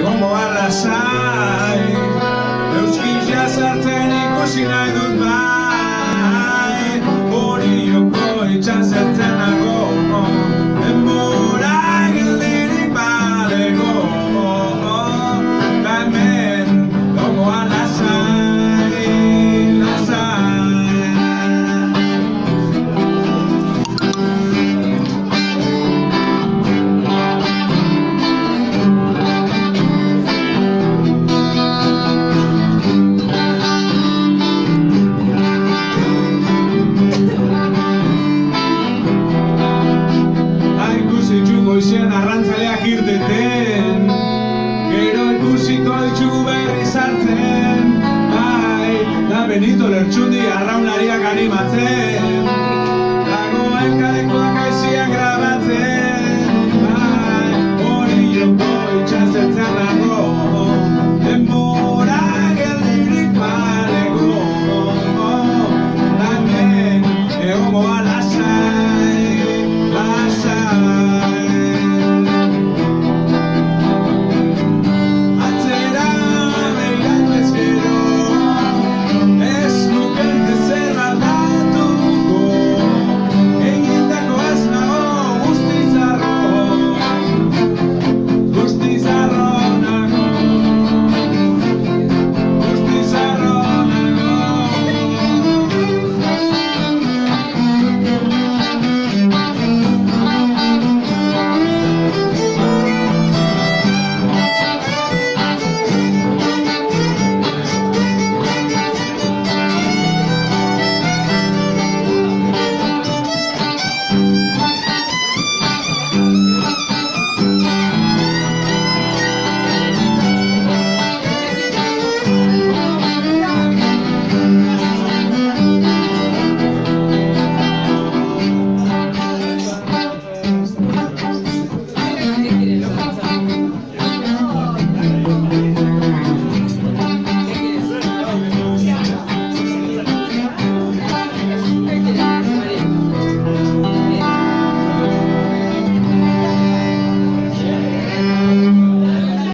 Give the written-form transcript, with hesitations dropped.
egongo arrasai, euskila sartzen ikusi nahi dut bai, Orioko itxasertzen nago, denbora geldirik balego, da hemen egongo arrasai, lasai. Goizien arrantzaleak irteten, gero ikusiko ditugu berri sartzen, bai, da Benito Lertxundi arraunlariak animatzen, dagoen kalekuak aiziak grabatzen, bai, Orioko itxasertzen nago, denbora